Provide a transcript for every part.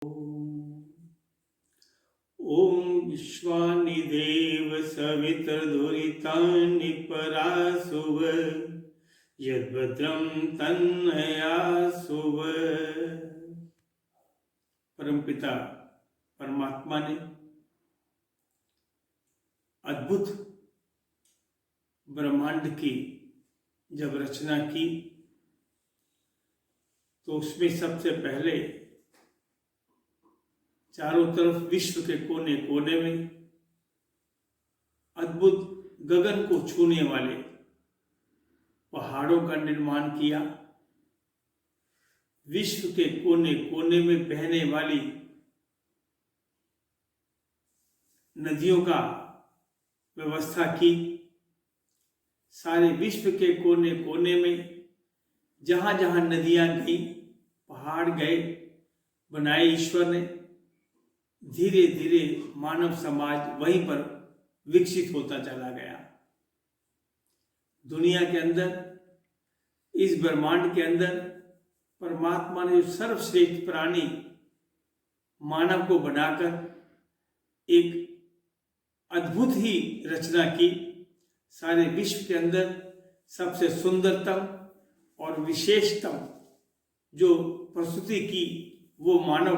ॐ विश्वानि देव सवितर्दुरितानि परासुव यद्भद्रं तन्नयासुव। परमपिता परमात्मा ने अद्भुत ब्रह्मांड की जब रचना की तो उसमें सबसे पहले चारों तरफ विश्व के कोने कोने में अद्भुत गगन को छूने वाले पहाड़ों का निर्माण किया। विश्व के कोने कोने में बहने वाली नदियों का व्यवस्था की। सारे विश्व के कोने कोने में जहां जहां नदियां गई, पहाड़ गए, बनाए ईश्वर ने। धीरे धीरे मानव समाज वहीं पर विकसित होता चला गया। दुनिया के अंदर, इस ब्रह्मांड के अंदर परमात्मा ने जो सर्वश्रेष्ठ प्राणी मानव को बनाकर एक अद्भुत ही रचना की। सारे विश्व के अंदर सबसे सुंदरतम और विशेषतम जो प्रस्तुति की वो मानव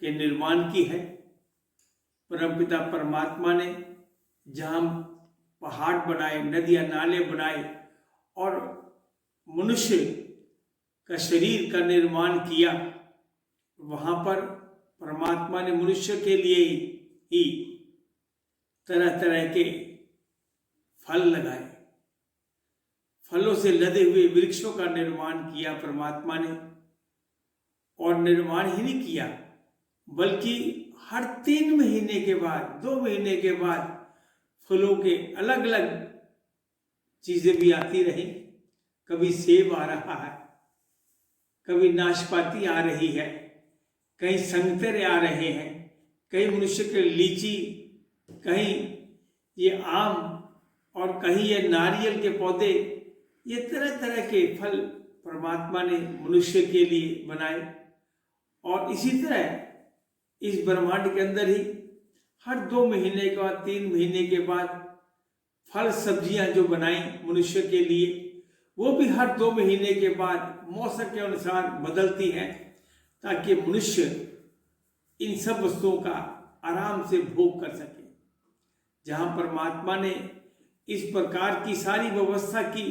के निर्माण की है। परमपिता परमात्मा ने जहाँ पहाड़ बनाए, नदियाँ नाले बनाए और मनुष्य का शरीर का निर्माण किया, वहाँ पर परमात्मा ने मनुष्य के लिए ही तरह तरह के फल लगाए। फलों से लदे हुए वृक्षों का निर्माण किया परमात्मा ने। और निर्माण ही नहीं किया बल्कि हर 3 महीने के बाद, 2 महीने के बाद फलों के अलग अलग चीजें भी आती रही। कभी सेब आ रहा है, कभी नाशपाती आ रही है, कहीं संतरे आ रहे हैं, कहीं मनुष्य के लीची, कहीं ये आम और कहीं ये नारियल के पौधे। ये तरह तरह के फल परमात्मा ने मनुष्य के लिए बनाए। और इसी तरह इस ब्रह्मांड के अंदर ही हर 2 महीने के बाद, 3 महीने के बाद फल सब्जियां जो बनाई मनुष्य के लिए, वो भी हर 2 महीने के बाद मौसम के अनुसार बदलती हैं, ताकि मनुष्य इन सब वस्तुओं का आराम से भोग कर सके। जहां परमात्मा ने इस प्रकार की सारी व्यवस्था की,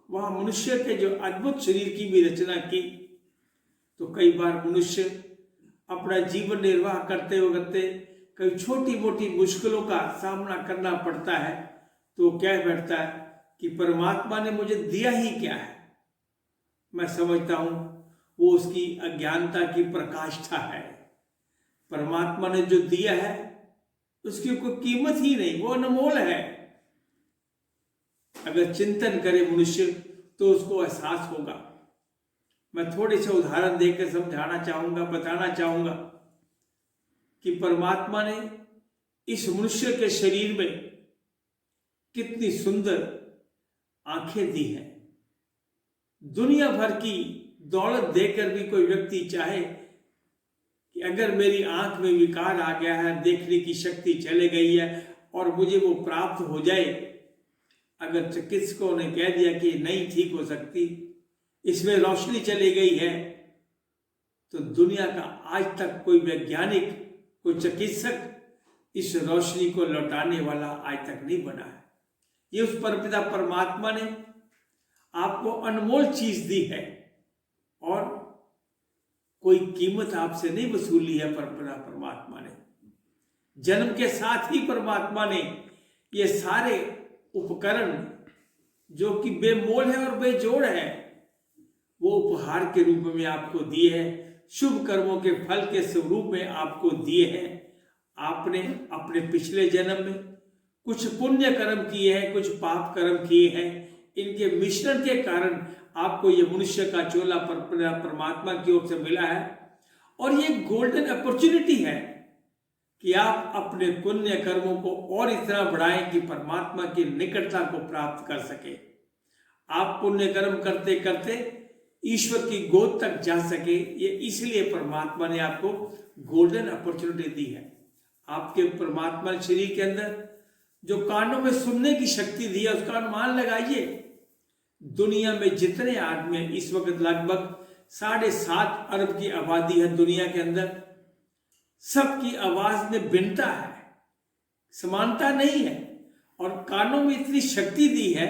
वहां मनुष्य के जो अद्भुत शरीर की भी रचना की। तो कई बार मनुष्य अपना जीवन निर्वाह करते वक्त कई छोटी मोटी मुश्किलों का सामना करना पड़ता है, तो कह बैठता है कि परमात्मा ने मुझे दिया ही क्या है। मैं समझता हूं वो उसकी अज्ञानता की प्रकाष्ठा है। परमात्मा ने जो दिया है उसकी कोई कीमत ही नहीं, वो अनमोल है। अगर चिंतन करे मनुष्य तो उसको एहसास होगा। मैं थोड़े से उदाहरण देकर समझाना चाहूंगा, बताना चाहूंगा कि परमात्मा ने इस मनुष्य के शरीर में कितनी सुंदर आंखें दी हैं। दुनिया भर की दौलत देकर भी कोई व्यक्ति चाहे कि अगर मेरी आंख में विकार आ गया है, देखने की शक्ति चले गई है और मुझे वो प्राप्त हो जाए, अगर चिकित्सकों ने कह दिया कि नहीं ठीक हो सकती, इसमें रोशनी चली गई है, तो दुनिया का आज तक कोई वैज्ञानिक, कोई चिकित्सक इस रोशनी को लौटाने वाला आज तक नहीं बना है। ये उस परमपिता परमात्मा ने आपको अनमोल चीज दी है और कोई कीमत आपसे नहीं वसूली है। परमपिता परमात्मा ने जन्म के साथ ही परमात्मा ने ये सारे उपकरण जो कि बेमोल है और बेजोड़ है, वो उपहार के रूप में आपको दिए हैं, शुभ कर्मों के फल के स्वरूप में आपको दिए हैं। आपने अपने पिछले जन्म में कुछ पुण्य कर्म किए हैं, कुछ पाप कर्म किए हैं। इनके मिश्रण के कारण आपको ये मनुष्य का चोला परमात्मा की ओर से मिला है। और ये गोल्डन अपॉर्चुनिटी है कि आप अपने पुण्य कर्मों को और इतना बढ़ाएं कि परमात्मा की निकटता को प्राप्त कर सके। आप पुण्य कर्म करते करते ईश्वर की गोद तक जा सके, ये इसलिए परमात्मा ने आपको गोल्डन अपॉर्चुनिटी दी है। आपके परमात्मा शरीर के अंदर जो कानों में सुनने की शक्ति दी है, उसका अनुमान लगाइए। दुनिया में जितने आदमी हैं, इस वक्त लगभग 7.5 अरब की आबादी है दुनिया के अंदर, सबकी आवाज में भिन्नता है, समानता नहीं है। और कानों में इतनी शक्ति दी है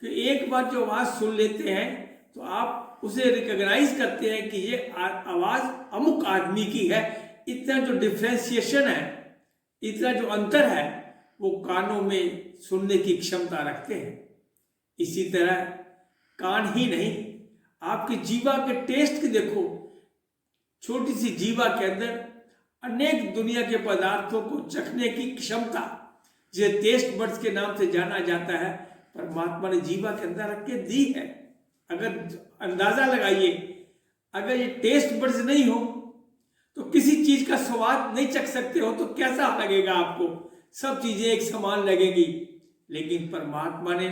कि एक बार जो आवाज सुन लेते हैं तो आप उसे रिकॉग्नाइज करते हैं कि ये आवाज अमुक आदमी की है। इतना जो डिफ्रेंसिएशन है, इतना जो अंतर है, वो कानों में सुनने की क्षमता रखते हैं। इसी तरह कान ही नहीं, आपकी जीवा के टेस्ट के देखो, छोटी सी जीवा के अंदर अनेक दुनिया के पदार्थों को चखने की क्षमता, जिसे टेस्ट बड्स के नाम से जाना जाता है, परमात्मा ने जीवा के अंदर रख के दी है। अगर अंदाजा लगाइए, अगर ये टेस्ट बड्स नहीं हो तो किसी चीज का स्वाद नहीं चख सकते हो तो कैसा लगेगा आपको? सब चीजें एक समान लगेगी। लेकिन परमात्मा ने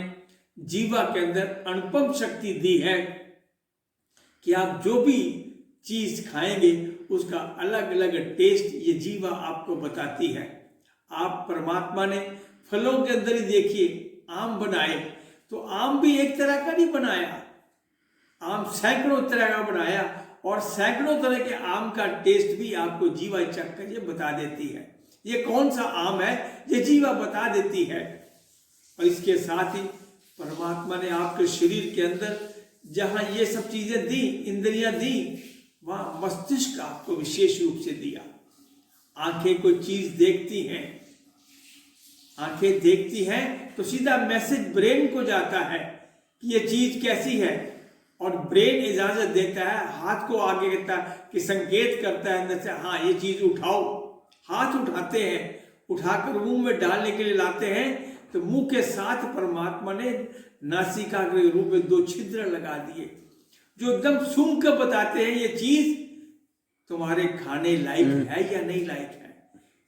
जीवा के अंदर अनुपम शक्ति दी है कि आप जो भी चीज खाएंगे उसका अलग अलग टेस्ट ये जीवा आपको बताती है। आप परमात्मा ने फलों के अंदर ही देखिए, आम बनाए तो आम भी एक तरह का नहीं बनाया, आम सैकड़ों तरह का बनाया, और सैकड़ों तरह के आम का टेस्ट भी आपको जीवा चख कर ये बता देती है ये कौन सा आम है, ये जीवा बता देती है। और इसके साथ ही परमात्मा ने आपके शरीर के अंदर जहां ये सब चीजें दी, इंद्रियां दी, वहां मस्तिष्क आपको विशेष रूप से दिया। आंखें कोई चीज देखती हैं, आंखें देखती हैं तो सीधा मैसेज ब्रेन को जाता है कि ये चीज कैसी है, और ब्रेन इजाजत देता है, हाथ को आगे करता है कि संकेत करता है अंदर से, हाँ ये चीज उठाओ। हाथ उठाते हैं, उठाकर मुंह में डालने के लिए लाते हैं तो मुंह के साथ परमात्मा ने नासिका के रूप में 2 छिद्र लगा दिए जो एकदम सूंघ कर बताते हैं ये चीज तुम्हारे खाने लायक है या नहीं लायक है।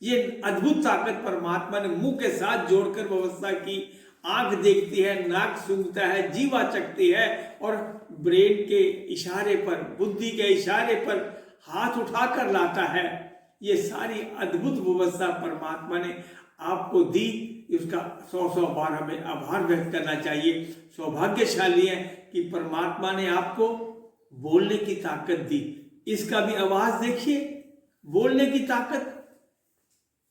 ये अद्भुत ताकत परमात्मा ने मुंह के साथ जोड़कर व्यवस्था की। आंख देखती है, नाक सूंघता है, जीवा चखती है, और ब्रेन के इशारे पर, बुद्धि के इशारे पर हाथ उठाकर लाता है। ये सारी अद्भुत व्यवस्था परमात्मा ने आपको दी, उसका 100 बार हमें आभार व्यक्त करना चाहिए। सौभाग्यशाली है कि परमात्मा ने आपको बोलने की ताकत दी। इसका भी आवाज देखिए, बोलने की ताकत।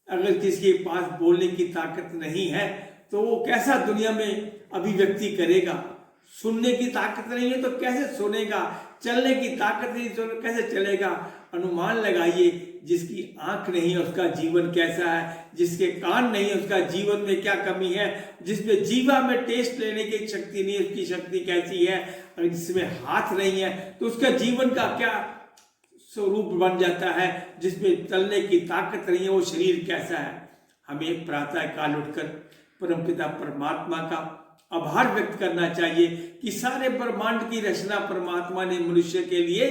अगर किसी के पास बोलने की ताकत नहीं है तो वो कैसा दुनिया में अभिव्यक्ति करेगा? सुनने की ताकत नहीं है तो कैसे सुनेगा? चलने की ताकत नहीं तो कैसे चलेगा? अनुमान लगाइए, जिसकी आंख नहीं है उसका जीवन कैसा है, जिसके कान नहीं है उसका जीवन में क्या कमी है, जिसमें जीवा में टेस्ट लेने की शक्ति नहीं है उसकी शक्ति कैसी है, और जिसमें हाथ नहीं है तो उसका जीवन का क्या स्वरूप बन जाता है, जिसमें चलने की ताकत नहीं है वो शरीर कैसा है। हमें प्रातः काल उठकर परमपिता परमात्मा का आभार व्यक्त करना चाहिए कि सारे ब्रह्मांड की रचना परमात्मा ने मनुष्य के लिए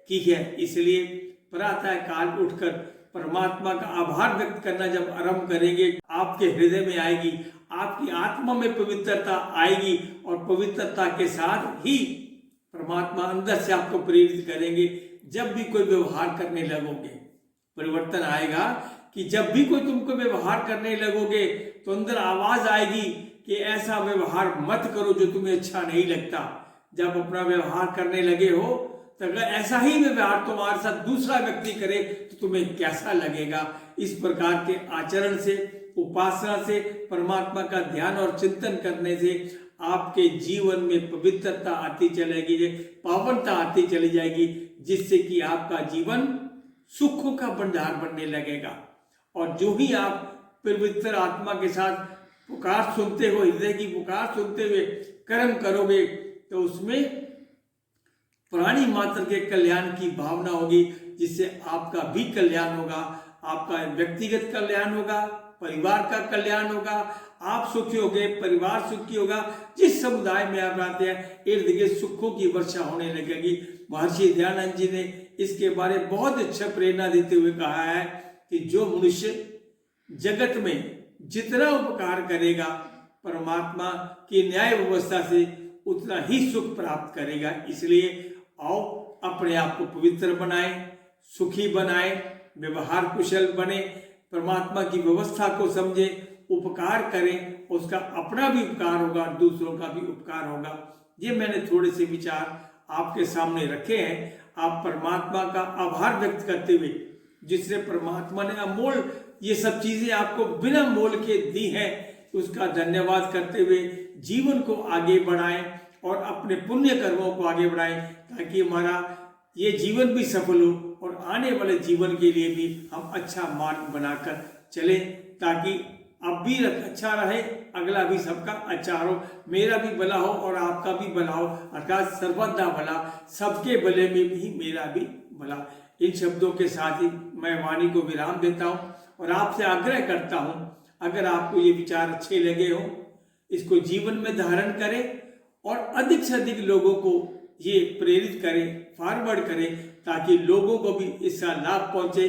की है। इसलिए प्रातः काल उठकर परमात्मा का आभार व्यक्त करना जब आरंभ करेंगे, आपके हृदय में आएगी, आपकी आत्मा में पवित्रता आएगी, और पवित्रता के साथ ही परमात्मा अंदर से आपको प्रेरित करेंगे। जब भी कोई व्यवहार करने लगोगे, परिवर्तन आएगा कि जब भी कोई तुमको व्यवहार करने लगोगे तो अंदर आवाज आएगी कि ऐसा व्यवहार मत करो जो तुम्हें अच्छा नहीं लगता। जब अपना व्यवहार करने लगे हो तो अगर ऐसा ही व्यवहार तुम्हारे साथ दूसरा व्यक्ति करे तो तुम्हें कैसा लगेगा। इस प्रकार के आचरण से, उपासना से, परमात्मा का ध्यान और चिंतन करने से आपके जीवन में पवित्रता आती चलेगी, पावनता आती चली जाएगी, जिससे कि आपका जीवन सुखों का भंडार बनने लगेगा। और जो ही आप पवित्र आत्मा के साथ पुकार सुनते हो, हृदय की पुकार सुनते हुए कर्म करोगे तो उसमें प्राणी मात्र के कल्याण की भावना होगी, जिससे आपका भी कल्याण होगा, आपका व्यक्तिगत कल्याण होगा, परिवार का कल्याण होगा, आप सुखी होगे, परिवार सुखी होगा। जिस समुदाय में आप रहते हैं इर्द गिर्द सुखों की वर्षा होने लगेगी। महर्षि दयानंद जी ने इसके बारे में बहुत अच्छा प्रेरणा देते हुए कहा है कि जो मनुष्य जगत में जितना उपकार करेगा परमात्मा की न्याय व्यवस्था से उतना ही सुख प्राप्त करेगा। इसलिए आओ अपने आप को पवित्र बनाएं, सुखी बनाएं, व्यवहार कुशल बने, परमात्मा की व्यवस्था को समझें, उपकार करें, उसका अपना भी उपकार होगा, दूसरों का भी उपकार होगा। ये मैंने थोड़े से विचार आपके सामने रखे हैं। आप परमात्मा का आभार व्यक्त करते हुए, जिसने परमात्मा ने अमोल ये सब चीजें आपको बिना मोल के दी हैं, उसका धन्यवाद करते हुए जीवन को आगे बढ़ाएं और अपने पुण्य कर्मों को आगे बढ़ाएं, ताकि हमारा ये जीवन भी सफल हो और आने वाले जीवन के लिए भी हम अच्छा मार्ग बनाकर चलें, ताकि अब भी अच्छा रहे, अगला भी सबका अच्छा हो, मेरा भी भला हो और आपका भी भला हो, अर्थात सर्वदा भला, सबके भले में भी मेरा भी भला। इन शब्दों के साथ ही मैं वाणी को विराम देता हूँ और आपसे आग्रह करता हूँ, अगर आपको ये विचार अच्छे लगे हो, इसको जीवन में धारण करें और अधिक से अधिक लोगों को ये प्रेरित करें, फॉरवर्ड करें, ताकि लोगों को भी इसका लाभ पहुंचे,